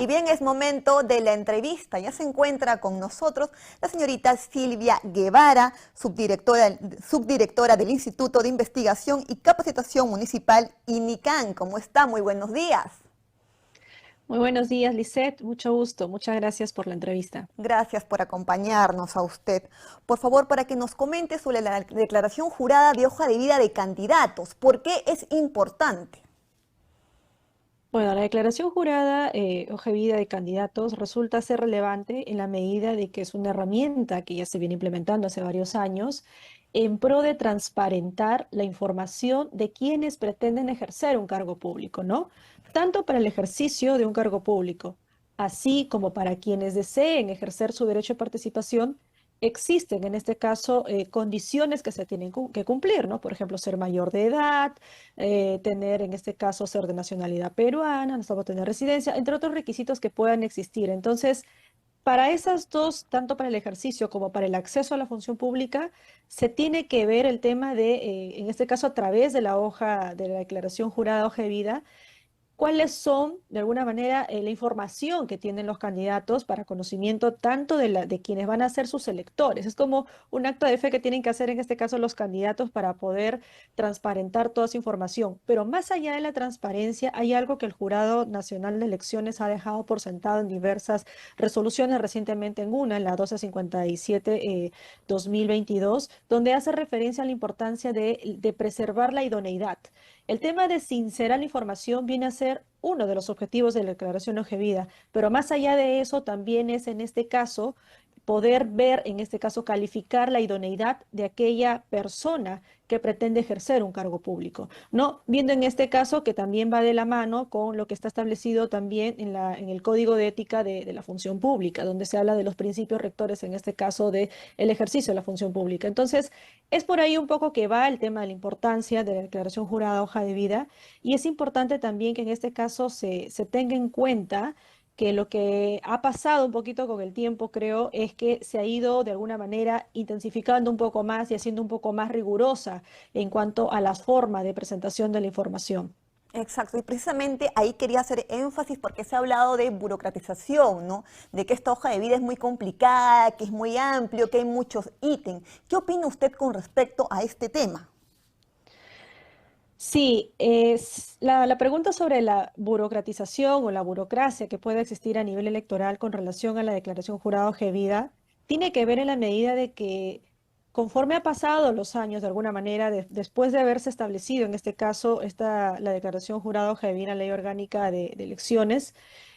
Y bien, es momento de la entrevista. Ya se encuentra con nosotros la señorita Silvia Guevara, subdirectora del Instituto de Investigación y Capacitación Municipal INICAN. ¿Cómo está? Muy buenos días. Muy buenos días, Lisette. Mucho gusto. Muchas gracias por la entrevista. Gracias por acompañarnos a usted. Por favor, para que nos comente sobre la declaración jurada de hoja de vida de candidatos. ¿Por qué es importante? Bueno, la declaración jurada, hoja de vida de candidatos, resulta ser relevante en la medida de que es una herramienta que ya se viene implementando hace varios años en pro de transparentar la información de quienes pretenden ejercer un cargo público, ¿no? Tanto para el ejercicio de un cargo público, así como para quienes deseen ejercer su derecho de participación. Existen en este caso condiciones que se tienen que cumplir, ¿no? Por ejemplo, ser mayor de edad, tener en este caso ser de nacionalidad peruana, no estamos tener residencia, entre otros requisitos que puedan existir. Entonces, para esas dos, tanto para el ejercicio como para el acceso a la función pública, se tiene que ver el tema de, en este caso, a través de la hoja, de la declaración jurada, hoja de vida, cuáles son, de alguna manera, la información que tienen los candidatos para conocimiento tanto de quienes van a ser sus electores. Es como un acto de fe que tienen que hacer en este caso los candidatos para poder transparentar toda esa información. Pero más allá de la transparencia, hay algo que el Jurado Nacional de Elecciones ha dejado por sentado en diversas resoluciones, recientemente en una, en la 1257 2022, donde hace referencia a la importancia de preservar la idoneidad. El tema de sincerar la información viene a ser uno de los objetivos de la declaración ojevida, pero más allá de eso también es en este caso poder ver, en este caso calificar la idoneidad de aquella persona que pretende ejercer un cargo público, ¿no? Viendo en este caso que también va de la mano con lo que está establecido también en el Código de Ética de la Función Pública, donde se habla de los principios rectores, en este caso de el ejercicio de la función pública. Entonces, es por ahí un poco que va el tema de la importancia de la declaración jurada hoja de vida, y es importante también que en este caso se tenga en cuenta que lo que ha pasado un poquito con el tiempo, creo, es que se ha ido de alguna manera intensificando un poco más y haciendo un poco más rigurosa en cuanto a las formas de presentación de la información. Exacto, y precisamente ahí quería hacer énfasis porque se ha hablado de burocratización, ¿no? De que esta hoja de vida es muy complicada, que es muy amplio, que hay muchos ítems. ¿Qué opina usted con respecto a este tema? Sí, es la pregunta sobre la burocratización o la burocracia que puede existir a nivel electoral con relación a la declaración jurado vida tiene que ver en la medida de que conforme ha pasado los años, de alguna manera, después de haberse establecido, en este caso, la declaración jurado vida, ley orgánica de elecciones,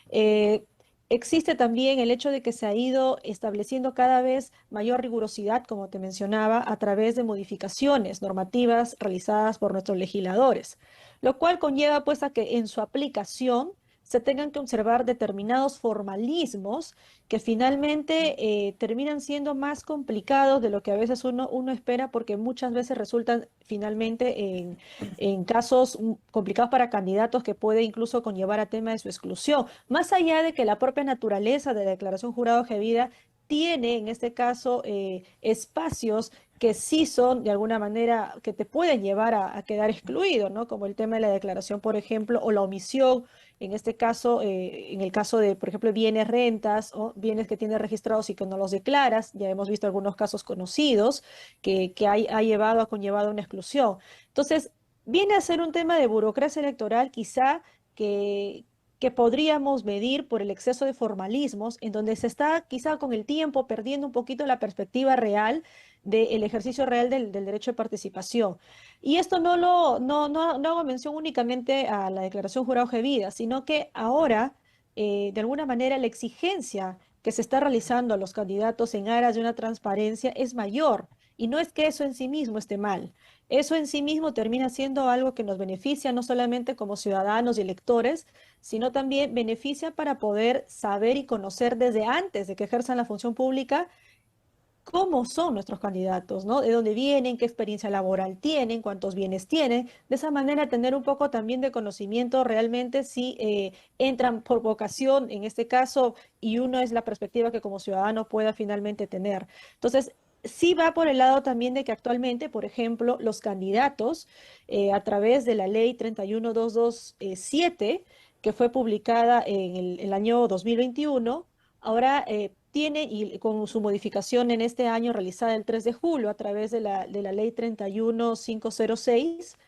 eh, existe también el hecho de que se ha ido estableciendo cada vez mayor rigurosidad, como te mencionaba, a través de modificaciones normativas realizadas por nuestros legisladores, lo cual conlleva pues a que en su aplicación se tengan que observar determinados formalismos que finalmente terminan siendo más complicados de lo que a veces uno espera, porque muchas veces resultan finalmente en casos complicados para candidatos que puede incluso conllevar a tema de su exclusión. Más allá de que la propia naturaleza de la declaración jurado de vida tiene en este caso espacios que sí son de alguna manera que te pueden llevar a quedar excluido, ¿no? Como el tema de la declaración, por ejemplo, o la omisión, en este caso, en el caso de, por ejemplo, bienes rentas o bienes que tienes registrados y que no los declaras. Ya hemos visto algunos casos conocidos que ha llevado, ha conllevado una exclusión. Entonces, viene a ser un tema de burocracia electoral quizá que, que podríamos medir por el exceso de formalismos, en donde se está quizá con el tiempo perdiendo un poquito la perspectiva real del ejercicio real del derecho de participación. Y esto no hago mención únicamente a la declaración jurado de vida, sino que ahora, de alguna manera, la exigencia que se está realizando a los candidatos en aras de una transparencia es mayor. Y no es que eso en sí mismo esté mal. Eso en sí mismo termina siendo algo que nos beneficia no solamente como ciudadanos y electores, sino también beneficia para poder saber y conocer desde antes de que ejerzan la función pública cómo son nuestros candidatos, ¿no? De dónde vienen, qué experiencia laboral tienen, cuántos bienes tienen. De esa manera tener un poco también de conocimiento realmente si entran por vocación, en este caso, y uno es la perspectiva que como ciudadano pueda finalmente tener. Entonces, sí va por el lado también de que actualmente, por ejemplo, los candidatos, a través de la ley 31227, que fue publicada en el año 2021, ahora tiene, y con su modificación en este año realizada el 3 de julio a través de la ley 31506,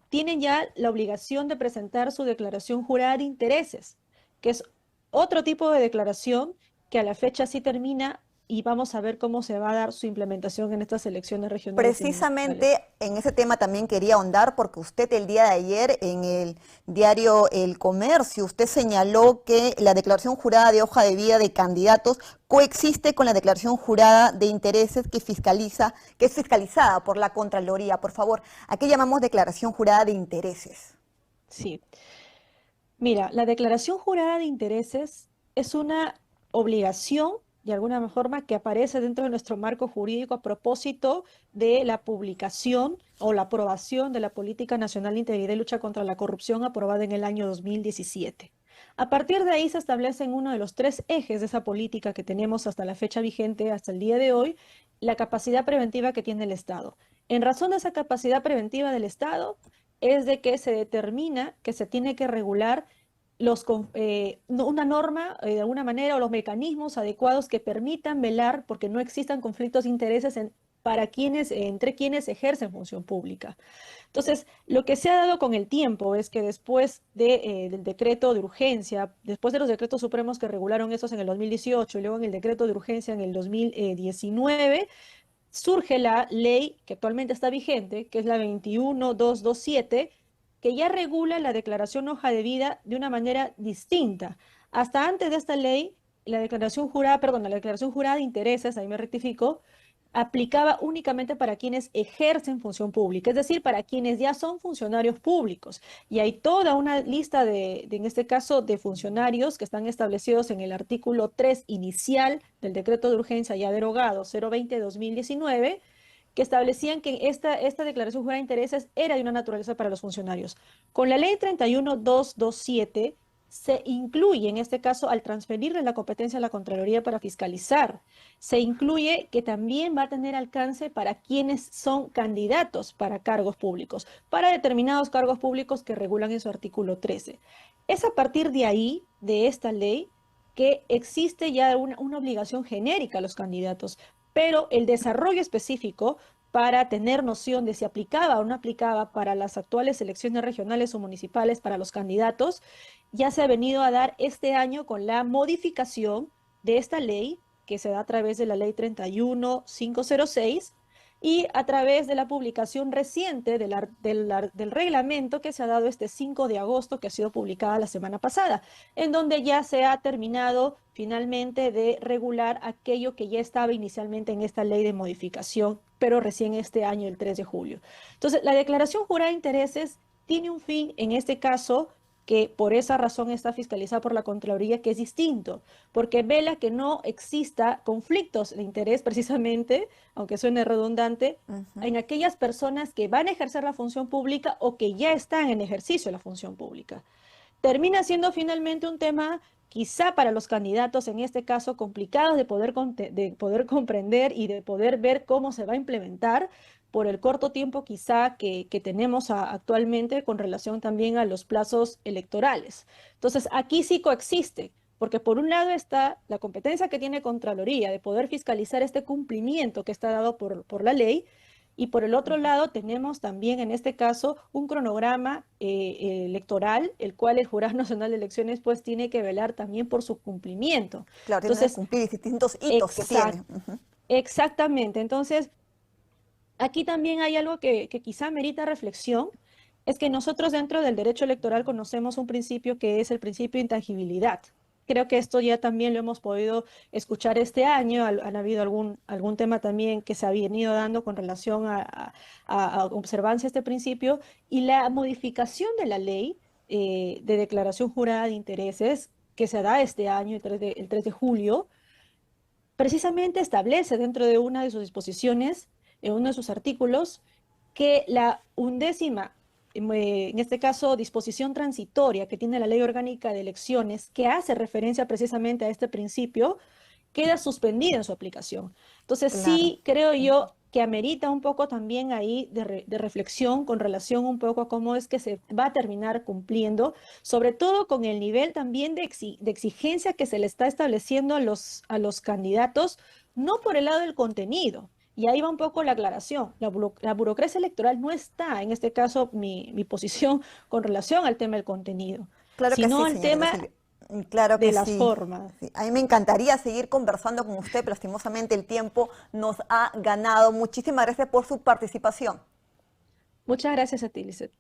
tienen ya la obligación de presentar su declaración jurada de intereses, que es otro tipo de declaración que a la fecha sí termina y vamos a ver cómo se va a dar su implementación en estas elecciones regionales y municipales. Precisamente en ese tema también quería ahondar porque usted el día de ayer en el diario El Comercio, usted señaló que la declaración jurada de hoja de vida de candidatos coexiste con la declaración jurada de intereses que es fiscalizada por la Contraloría. Por favor, ¿a qué llamamos declaración jurada de intereses? Sí. Mira, la declaración jurada de intereses es una obligación, de alguna forma, que aparece dentro de nuestro marco jurídico a propósito de la publicación o la aprobación de la Política Nacional de Integridad y Lucha contra la Corrupción aprobada en el año 2017. A partir de ahí se establecen uno de los tres ejes de esa política que tenemos hasta la fecha vigente, hasta el día de hoy, la capacidad preventiva que tiene el Estado. En razón de esa capacidad preventiva del Estado, es de que se determina que se tiene que regular una norma de alguna manera o los mecanismos adecuados que permitan velar porque no existan conflictos de intereses entre quienes ejercen función pública. Entonces, lo que se ha dado con el tiempo es que después del decreto de urgencia, después de los decretos supremos que regularon esos en el 2018 y luego en el decreto de urgencia en el 2019, surge la ley que actualmente está vigente, que es la 21227, que ya regula la declaración hoja de vida de una manera distinta. Hasta antes de esta ley, la declaración jurada de intereses, ahí me rectifico, aplicaba únicamente para quienes ejercen función pública, es decir, para quienes ya son funcionarios públicos. Y hay toda una lista en este caso, de funcionarios que están establecidos en el artículo 3 inicial del decreto de urgencia ya derogado 020-2019, que establecían que esta declaración jurada de intereses era de una naturaleza para los funcionarios. Con la ley 31227 se incluye, en este caso, al transferirle la competencia a la Contraloría para fiscalizar, se incluye que también va a tener alcance para quienes son candidatos para cargos públicos, para determinados cargos públicos que regulan en su artículo 13. Es a partir de ahí, de esta ley, que existe ya una obligación genérica a los candidatos, pero el desarrollo específico para tener noción de si aplicaba o no aplicaba para las actuales elecciones regionales o municipales para los candidatos, ya se ha venido a dar este año con la modificación de esta ley, que se da a través de la ley 31506 y a través de la publicación reciente del reglamento que se ha dado este 5 de agosto, que ha sido publicada la semana pasada, en donde ya se ha terminado finalmente de regular aquello que ya estaba inicialmente en esta ley de modificación, pero recién este año, el 3 de julio. Entonces, la declaración jurada de intereses tiene un fin, en este caso, que por esa razón está fiscalizada por la Contraloría, que es distinto, porque vela que no exista conflictos de interés precisamente, aunque suene redundante, en aquellas personas que van a ejercer la función pública o que ya están en ejercicio de la función pública. Termina siendo finalmente un tema quizá para los candidatos, en este caso, complicado de poder comprender y de poder ver cómo se va a implementar por el corto tiempo quizá que tenemos actualmente con relación también a los plazos electorales. Entonces, aquí sí coexiste, porque por un lado está la competencia que tiene Contraloría de poder fiscalizar este cumplimiento que está dado por la ley, y por el otro lado tenemos también en este caso un cronograma electoral, el cual el Jurado Nacional de Elecciones pues tiene que velar también por su cumplimiento. Claro, tiene que Entonces, cumplir distintos hitos que tiene. exactamente. Entonces, aquí también hay algo que quizá merita reflexión, es que nosotros dentro del derecho electoral conocemos un principio que es el principio de intangibilidad. Creo que esto ya también lo hemos podido escuchar este año. Han habido algún tema también que se ha venido dando con relación a observancia de este principio, y la modificación de la ley de declaración jurada de intereses que se da este año, el 3 de julio, precisamente establece dentro de una de sus disposiciones, en uno de sus artículos, que la 11ª, en este caso, disposición transitoria que tiene la Ley Orgánica de Elecciones, que hace referencia precisamente a este principio, queda suspendida en su aplicación. Entonces, Claro. sí, creo yo, que amerita un poco también ahí de reflexión con relación un poco a cómo es que se va a terminar cumpliendo, sobre todo con el nivel también de exigencia que se le está estableciendo a los candidatos, no por el lado del contenido. Y ahí va un poco la aclaración. La burocracia electoral no está, en este caso, mi posición con relación al tema del contenido, Claro que sino sí, al señorita tema Silvia. Claro que de las sí. formas. Sí. A mí me encantaría seguir conversando con usted, pero lastimosamente el tiempo nos ha ganado. Muchísimas gracias por su participación. Muchas gracias a ti, Lizeth.